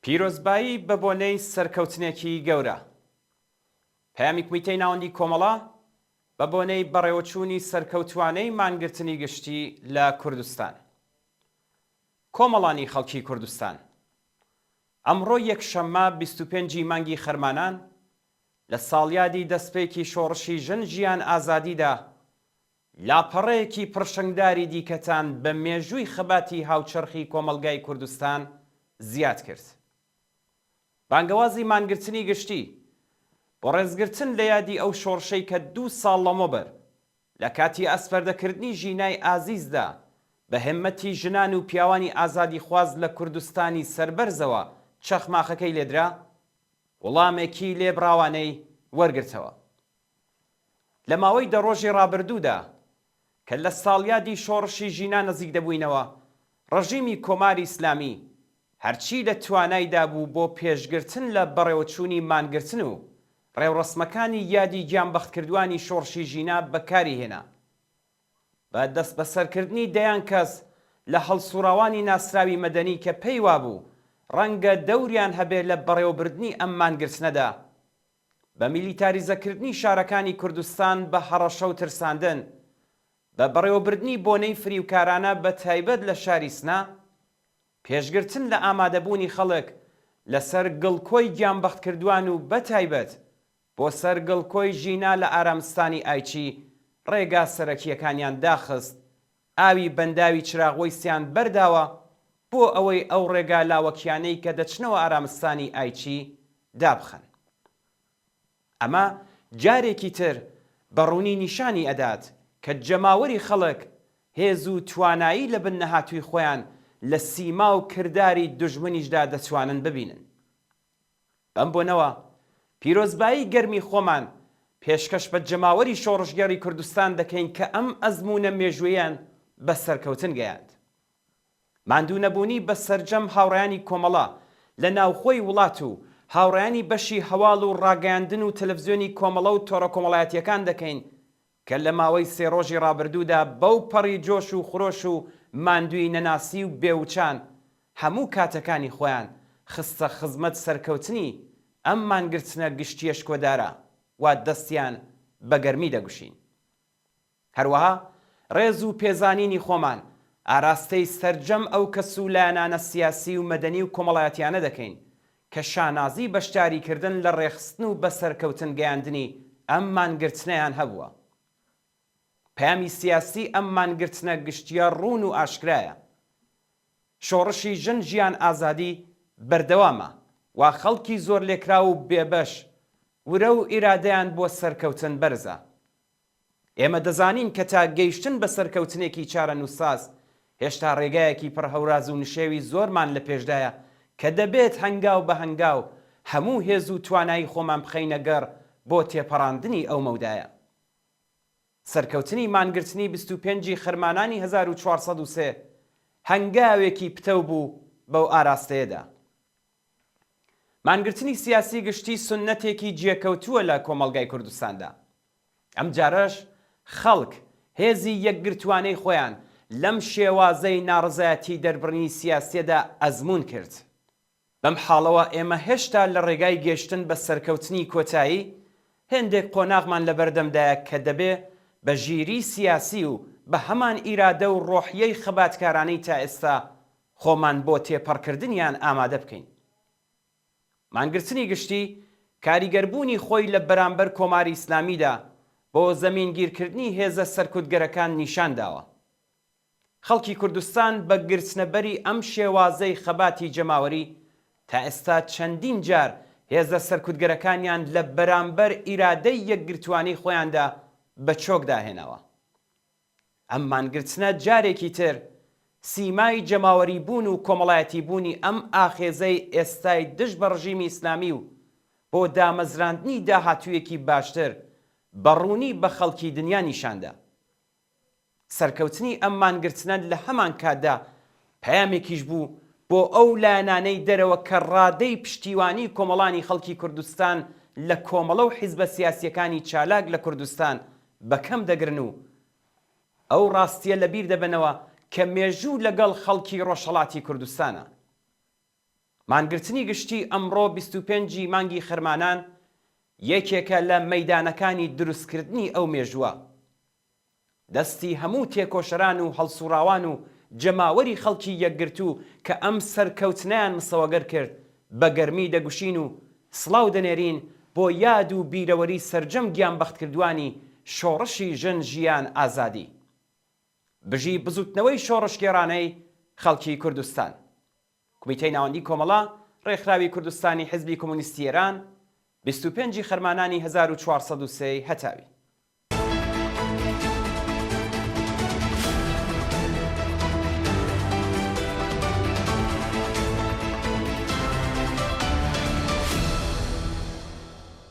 پیرۆزبایی بە بۆنەی سەرکەوتنێکی گەورە. پەیامی کومیتەی ناوەندی کۆمەڵە بە بۆنەی بەڕێوەچوونی سەرکەوتوانەی مانگرتنی گشتی لە کوردستان. کۆمەڵانی خەڵکی کوردستان، ئەمڕۆ یەکشەممە 25 مانگی خەرمانان لە ساڵیادی دەستپێکی شۆڕشی ژن ژیان ئازادیدا لاپەڕەیەکی پڕشنگداری دیکەتان بە مێژووی خەباتی هاوچەرخی کۆمەلگای کوردستان زیاد کرد. بانگەوازی مانگرتنی گشتی بۆ ڕێزگرتن لە یادی ئەو شۆڕشەی کە 2 ساڵ لەمەوبەر لە کاتی ئەسپەردەکردنی ژینای ئازیزدا بە هەمەتی ژنان و پیاوانی ئازادی خواز لە کوردستانی سەربەرزەوە چەخماخەکەی لێدرا، وەڵامێکی لێبڕاوانەی وەرگرتەوە. لە ماوەی دەڕۆژی ڕابردوودا کە لە ساڵیادی شۆڕشی ژینان نزیک دەبووینەوە، ڕەژیمی کۆماری ئیسلامی هەرچی لە توانایدا بوو بۆ پێشگرتن لە بەڕێوەچوونی مانگرتن و ڕێوڕەسمەکانی یادی گیانبەختکردوانی شۆڕشی ژینا بەکاری هێنا. بە دەست بەسەرکردنی دەیان کەس لە هەڵسوڕاوانی ناسراوی مەدەنی کە پێی وابوو ڕەنگە دەوریان هەبێت لە بەڕێوەبردنی ئەم مانگرتنەدا، بە میلیتاریزەکردنی شارەکانی کوردستان بە هەڕەشە و ترساندن، بە بەڕێوەبردنی بۆنەی فریوکارانە بە تایبەت لە شاری سنا، پێشگرتن لە ئامادەبوونی خەڵک لەسەر گڵکۆی گیانبەختکردوان و بە تایبەت بۆ سەر گڵکۆی ژینا لە ئارامستانی ئایچی ڕێگا سەرەکیەکانیان داخست، ئاوی بەنداوی چراغوەیسیان بەرداوە بۆ ئەوەی ئەو ڕێگا لاوەکیانەی کە دەچنەوە ئارامستانی ئایچی دابخەن. ئەمە جارێکی تر بەڕوونی نیشانی ئەدات کە جەماوەری خەڵک هێز و توانایی لە بن نەهاتووی خۆیان لە سیما و کردداری دژمنیشدا دەتوانن ببینن. بەم بۆنەوە پیرۆزبایی گەرمی خۆمان پێشکەش بە جەماوەری شۆڕشگەری کوردستان دەکەین کە ئەم ئەزمونە مێژوویان بە سەرکەوتن گەیاند. ماندوو نەبوونی بە سەرجەم هاوڕێیانی کۆمەڵە لە ناوخۆی وڵات و هاوڕێیانی بەشی هەواڵ و ڕاگەیاندن و تەلەڤیزیۆنی کۆمەڵە و تۆڕە کۆمەڵایەتیەکان دەکەین کە لە ماوەی 3 ڕۆژی ڕابردوودا بەو پەڕی جۆش و خرۆش و ماندووی نەناسی و بێوچان هەموو کاتەکانی خۆیان خستە خزمەت سەرکەوتنی ئەم مانگرتنە گشتیە شکۆدارە وا دەستیان بە گەرمی دەگوشین. هەروەها ڕێز و پێزانینی خۆمان ئاراستەی سەرجەم ئەو کەسولایەنانە سیاسی و مەدەنی و کۆمەڵایەتیانە دەکەین کە شانازی بەشداریکردن لە ڕێخستن و بە سەرکەوتن گەیاندنی ئەم مانگرتنەیان هەبووە. پەیامی سیاسی ئەم مانگرتنە گشتیە ڕوون و ئاشکرایە. شۆڕشی ژن ژیان ئازادی بەردەوامە وا خەڵکی زۆر لێکرا و بێبەش ورە و ئیرادەیان بۆ سەرکەوتن بەرزە. ئێمە دەزانین کە تا گەیشتن بە سەرکەوتنێکی چارە نووساز هێشتا ڕێگایەکی پڕهەوراز و نشێوی زۆرمان لە پێشدایە کە دەبێت هەنگاو بە هەنگاو هەموو هێز و توانایی خۆمان بخەینە گەڕ بۆ تێپەڕاندنی ئەو مەودایە. سەرکەوتنی مانگرتنی 25 خەرمانانی 1403 هەنگاوێکی پتە بوو بەو ئاراستەیەدا. مانگرتنی سیاسی گشتی سنەتێکی جێکەوتووە لە کۆمەلگای کوردستاندا. ئەم جارەش خەڵک هێزی یەکگرتوانەی خۆیان لەم شێوازەی ناڕزایەتی دەربڕنی سیاسیەدا ئەزمون کرد. بەم حاڵەوە ئێمە هێشتا لە ڕێگای گەشتن بە سەرکەوتنی کۆتایی هێندێک قۆناغمان لە بەردەمدایە کە دەبێ بە ژیری سیاسی و بە هەمان ئیرادە و ڕۆحیەی خەباتکارانەی تا ئێستا خۆمان بۆ تێپەڕکردنیان ئامادە بکەین. مانگرتنی گشتی کاریگەربوونی خۆی لە بەرامبەر کۆماری ئیسلامیدا بۆ زەمینگیرکردنی هێزە سەرکوتگەرەکان نیشان داوە. خەڵکی کوردستان بە گرتنەبەری ئەم شێوازەی خەباتی جەماوەری تا ئێستا چەندین جار هێزە سەرکوتگەرەکانیان لە بەرامبەر ئیرادەی یەکگرتوانەی خۆیاندا بە چۆک داهێنەوە. ئەم مانگرتنە جارێکی تر سیمای جەماوەری بوون و کۆمەڵایەتی بوونی ئەم ئاخێزەی ئێستای دژ بە ڕژیمی ئیسلامی و بۆ دامەزراندنی داهاتوویەکی باشتر بەڕوونی بە خەڵکی دنیا نیشاندا. سەرکەوتنی ئەم مانگرتنە لە هەمان کاتدا پەیامێکیش بوو بۆ ئەو لایەنانەی دەرەوە کە ڕادەی پشتیوانی کۆمەڵانی خەڵکی کوردستان لە کۆمەڵە و حیزبە سیاسیەکانی چالاک لە کوردستان بەکەم دەگرن و ئەو ڕاستیە لەبیر دەبنەوە کە مێژوو لەگەڵ خەڵکی ڕۆژهەڵاتی کوردستانە. مانگرتنی گشتی ئەمڕۆ 25 مانگی خەرمانان یەکێکە لە مەیدانەکانی دروستکردنی ئەو مێژووە. دەستی هەموو تێکۆشەران و هەڵسوڕاوان و جەماوەری خەڵکی یەکگرتوو کە ئەم سەرکەوتنیان مسەوەگەر کرد بە گەرمی دەگوشین و سڵاو دەنێرین بۆ یاد و بیرەوەری سەرجەم گیانبەختکردوانی شۆڕشی ژن ژیان ئازادی. بژی بزوتنەوەی شۆڕشگێڕانەی خەڵکی کوردستان. کمیتەی ناوەندی کۆمەڵا ڕێکخراوی کوردستانی حیزبی کۆمۆنیستی ئێران 25 خەرمانانی 1403 هەتاوی.